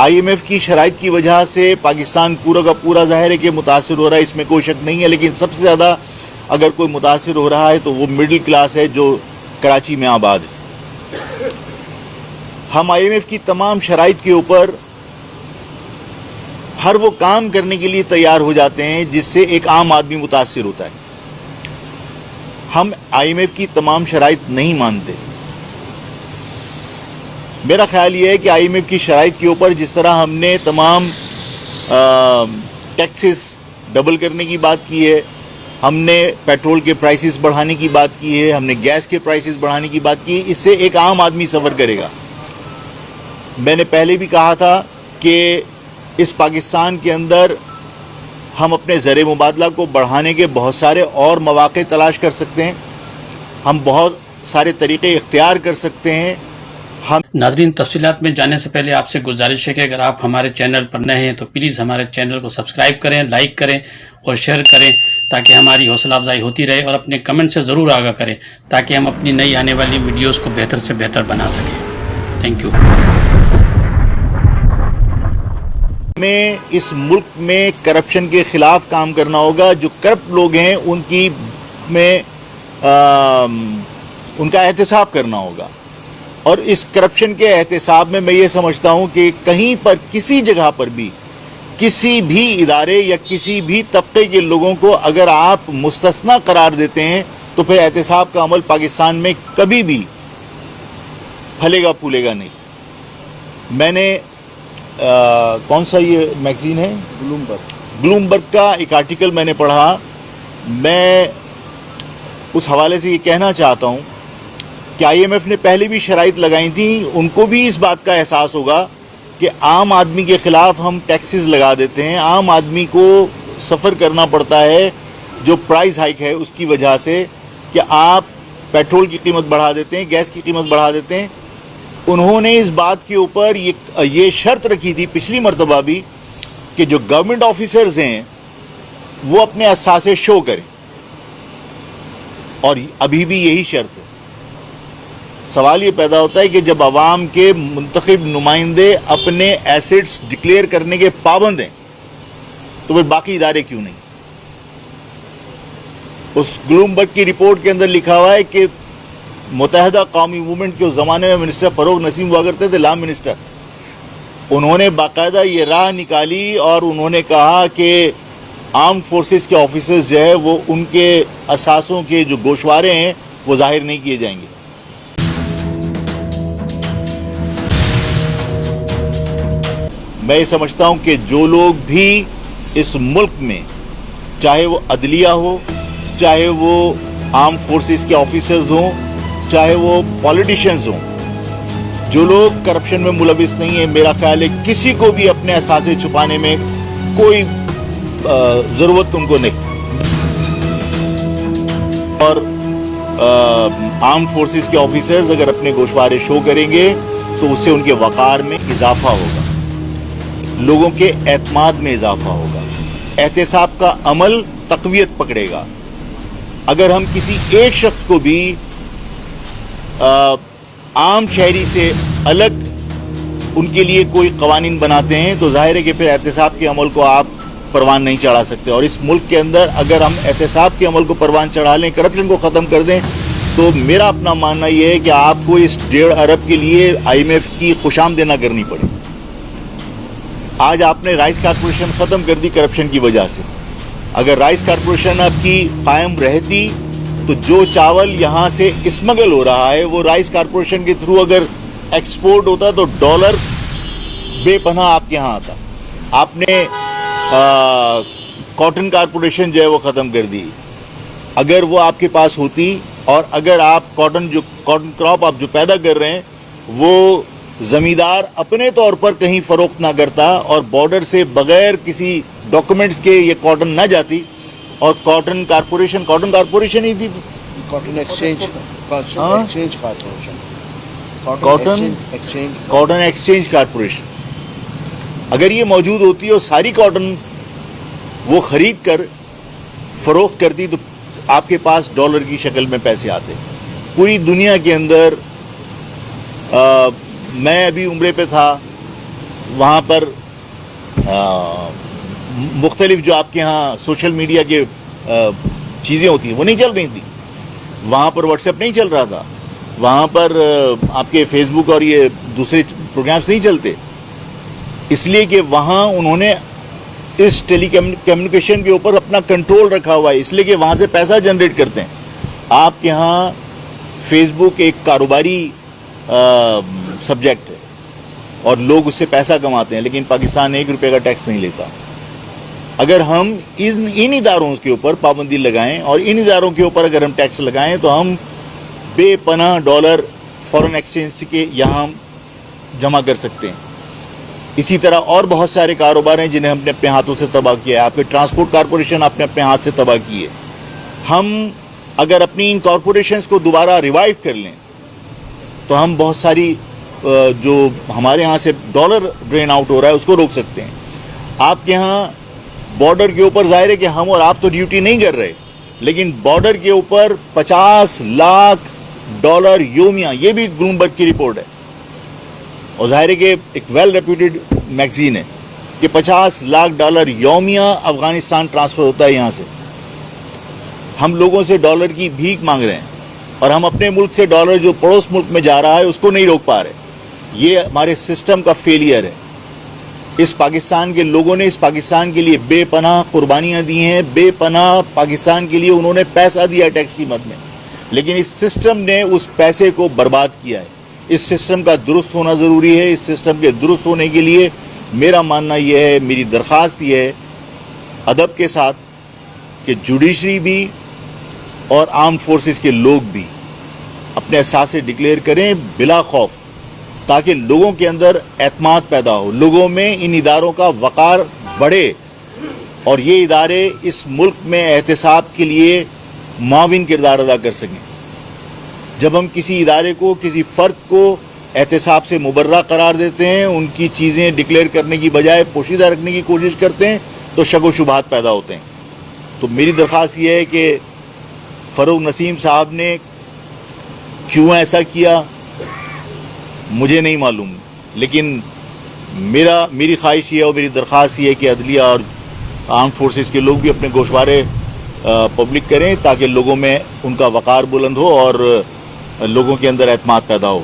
IMF کی شرائط کی وجہ سے پاکستان پورا کا پورا ظاہر ہے کہ متاثر ہو رہا ہے، اس میں کوئی شک نہیں ہے، لیکن سب سے زیادہ اگر کوئی متاثر ہو رہا ہے تو وہ مڈل کلاس ہے جو کراچی میں آباد ہے۔ ہم IMF کی تمام شرائط کے اوپر ہر وہ کام کرنے کے لیے تیار ہو جاتے ہیں جس سے ایک عام آدمی متاثر ہوتا ہے۔ ہم IMF کی تمام شرائط نہیں مانتے۔ میرا خیال یہ ہے کہ IMF کی شرائط کے اوپر جس طرح ہم نے تمام ٹیکسز ڈبل کرنے کی بات کی ہے، ہم نے پیٹرول کے پرائسز بڑھانے کی بات کی ہے، ہم نے گیس کے پرائسز بڑھانے کی بات کی ہے، اس سے ایک عام آدمی سفر کرے گا۔ میں نے پہلے بھی کہا تھا کہ اس پاکستان کے اندر ہم اپنے زر مبادلہ کو بڑھانے کے بہت سارے اور مواقع تلاش کر سکتے ہیں، ہم بہت سارے طریقے اختیار کر سکتے ہیں۔ ناظرین، تفصیلات میں جانے سے پہلے آپ سے گزارش ہے کہ اگر آپ ہمارے چینل پر نئے ہیں تو پلیز ہمارے چینل کو سبسکرائب کریں، لائک کریں اور شیئر کریں تاکہ ہماری حوصلہ افزائی ہوتی رہے، اور اپنے کمنٹ سے ضرور آگاہ کریں تاکہ ہم اپنی نئی آنے والی ویڈیوز کو بہتر سے بہتر بنا سکیں۔ Thank you. ہمیں اس ملک میں کرپشن کے خلاف کام کرنا ہوگا۔ جو کرپٹ لوگ ہیں ان کی میں ان کا احتساب کرنا ہوگا، اور اس کرپشن کے احتساب میں یہ سمجھتا ہوں کہ کہیں پر کسی جگہ پر بھی کسی بھی ادارے یا کسی بھی طبقے کے لوگوں کو اگر آپ مستثنی قرار دیتے ہیں تو پھر احتساب کا عمل پاکستان میں کبھی بھی پھلے گا پھولے گا نہیں۔ میں نے کون سا یہ میگزین ہے، بلومبرگ کا ایک آرٹیکل میں نے پڑھا۔ میں اس حوالے سے یہ کہنا چاہتا ہوں کہ IMF نے پہلے بھی شرائط لگائی تھیں، ان کو بھی اس بات کا احساس ہوگا کہ عام آدمی کے خلاف ہم ٹیکسز لگا دیتے ہیں، عام آدمی کو سفر کرنا پڑتا ہے جو پرائز ہائیک ہے اس کی وجہ سے، کہ آپ پیٹرول کی قیمت بڑھا دیتے ہیں، گیس کی قیمت بڑھا دیتے ہیں۔ انہوں نے اس بات کے اوپر یہ شرط رکھی تھی پچھلی مرتبہ بھی کہ جو گورنمنٹ آفیسرز ہیں وہ اپنے اثاثے شو کریں، اور ابھی بھی یہی شرط ہے۔ سوال یہ پیدا ہوتا ہے کہ جب عوام کے منتخب نمائندے اپنے ایسٹس ڈکلیئر کرنے کے پابند ہیں تو پھر باقی ادارے کیوں نہیں؟ اس بلومبرگ کی رپورٹ کے اندر لکھا ہوا ہے کہ متحدہ قومی موومنٹ کے اس زمانے میں منسٹر فروغ نسیم ہوا کرتے تھے، لا منسٹر، انہوں نے باقاعدہ یہ راہ نکالی اور انہوں نے کہا کہ آرم فورسز کے آفیسرز جو ہے وہ ان کے اثاثوں کے جو گوشوارے ہیں وہ ظاہر نہیں کیے جائیں گے۔ میں یہ سمجھتا ہوں کہ جو لوگ بھی اس ملک میں، چاہے وہ عدلیہ ہو، چاہے وہ آرم فورسز کے آفیسرز ہوں، چاہے وہ پولیٹیشنز ہوں، جو لوگ کرپشن میں ملوث نہیں ہیں، میرا خیال ہے کسی کو بھی اپنے اثاثے چھپانے میں کوئی ضرورت ان کو نہیں۔ اور آرم فورسز کے آفیسرز اگر اپنے گوشوارے شو کریں گے تو اس سے ان کے وقار میں اضافہ ہوگا، لوگوں کے اعتماد میں اضافہ ہوگا، احتساب کا عمل تقویت پکڑے گا۔ اگر ہم کسی ایک شخص کو بھی عام شہری سے الگ ان کے لیے کوئی قوانین بناتے ہیں تو ظاہر ہے کہ پھر احتساب کے عمل کو آپ پروان نہیں چڑھا سکتے، اور اس ملک کے اندر اگر ہم احتساب کے عمل کو پروان چڑھا لیں، کرپشن کو ختم کر دیں، تو میرا اپنا ماننا یہ ہے کہ آپ کو اس 1.5 ارب کے لیے IMF کی خوش آمدید نہ کرنی پڑے۔ آج آپ نے رائس کارپوریشن ختم کر دی کرپشن کی وجہ سے، اگر رائس کارپوریشن آپ کی قائم رہتی تو جو چاول یہاں سے اسمگل ہو رہا ہے وہ رائس کارپوریشن کے تھرو اگر ایکسپورٹ ہوتا تو ڈالر بے پناہ آپ کے یہاں آتا۔ آپ نے کاٹن کارپوریشن جو ہے وہ ختم کر دی، اگر وہ آپ کے پاس ہوتی، اور اگر آپ کاٹن کراپ آپ جو پیدا کر رہے ہیں وہ زمیندار اپنے طور پر کہیں فروخت نہ کرتا اور بارڈر سے بغیر کسی ڈاکومنٹس کے یہ کاٹن نہ جاتی، اور کاٹن کارپوریشن ہی تھی، cotton exchange cotton exchange corporation اگر یہ موجود ہوتی اور ساری کاٹن وہ خرید کر فروخت کرتی تو آپ کے پاس ڈالر کی شکل میں پیسے آتے۔ پوری دنیا کے اندر میں ابھی عمرے پہ تھا، وہاں پر مختلف جو آپ کے ہاں سوشل میڈیا کے چیزیں ہوتی ہیں وہ نہیں چل رہی تھیں. وہاں پر واٹس ایپ نہیں چل رہا تھا, وہاں پر آپ کے فیس بک اور یہ دوسرے پروگرامز نہیں چلتے, اس لیے کہ وہاں انہوں نے اس ٹیلی کمیونیکیشن کے اوپر اپنا کنٹرول رکھا ہوا ہے, اس لیے کہ وہاں سے پیسہ جنریٹ کرتے ہیں. آپ کے ہاں فیس بک ایک کاروباری سبجیکٹ ہے اور لوگ اس سے پیسہ کماتے ہیں, لیکن پاکستان 1 روپے کا ٹیکس نہیں لیتا. اگر ہم ان اداروں کے اوپر پابندی لگائیں اور ان اداروں کے اوپر اگر ہم ٹیکس لگائیں تو ہم بے پناہ ڈالر فورن ایکسچینج کے یہاں جمع کر سکتے ہیں. اسی طرح اور بہت سارے کاروبار ہیں جنہیں ہم نے اپنے ہاتھوں سے تباہ کیا ہے. آپ کے ٹرانسپورٹ کارپوریشن آپ نے اپنے ہاتھ سے تباہ کی ہے. ہم اگر اپنی ان کارپوریشنز کو دوبارہ ریوائیو کر لیں تو ہم بہت ساری جو ہمارے ہاں سے ڈالر ڈرین آؤٹ ہو رہا ہے اس کو روک سکتے ہیں. آپ کے ہاں بارڈر کے اوپر ظاہر ہے کہ ہم اور آپ تو ڈیوٹی نہیں کر رہے, لیکن بارڈر کے اوپر 50 لاکھ ڈالر یومیہ, یہ بھی بلومبرگ کی رپورٹ ہے اور ظاہر ہے کہ ایک ویل ریپیوٹیڈ میگزین ہے کہ 50 لاکھ ڈالر یومیہ افغانستان ٹرانسفر ہوتا ہے یہاں سے. ہم لوگوں سے ڈالر کی بھیک مانگ رہے ہیں اور ہم اپنے ملک سے ڈالر جو پڑوس ملک میں جا رہا ہے اس کو نہیں روک پا رہے. یہ ہمارے سسٹم کا فیلئر ہے. اس پاکستان کے لوگوں نے اس پاکستان کے لیے بے پناہ قربانیاں دی ہیں, بے پناہ پاکستان کے لیے انہوں نے پیسہ دیا ٹیکس کی مد میں, لیکن اس سسٹم نے اس پیسے کو برباد کیا ہے. اس سسٹم کا درست ہونا ضروری ہے. اس سسٹم کے درست ہونے کے لیے میرا ماننا یہ ہے, میری درخواست یہ ہے ادب کے ساتھ کہ جوڈیشری بھی اور آرم فورسز کے لوگ بھی اپنے اثاثے ڈکلیئر کریں بلا خوف, تاکہ لوگوں کے اندر اعتماد پیدا ہو, لوگوں میں ان اداروں کا وقار بڑھے اور یہ ادارے اس ملک میں احتساب کے لیے معاون کردار ادا کر سکیں. جب ہم کسی ادارے کو, کسی فرد کو احتساب سے مبرہ قرار دیتے ہیں, ان کی چیزیں ڈکلیئر کرنے کی بجائے پوشیدہ رکھنے کی کوشش کرتے ہیں, تو شک و شبہات پیدا ہوتے ہیں. تو میری درخواست یہ ہے کہ فروغ نسیم صاحب نے کیوں ایسا کیا مجھے نہیں معلوم, لیکن میری خواہش یہ ہے اور میری درخواست یہ ہے کہ عدلیہ اور آرم فورسز کے لوگ بھی اپنے گوشوارے پبلک کریں تاکہ لوگوں میں ان کا وقار بلند ہو اور لوگوں کے اندر اعتماد پیدا ہو.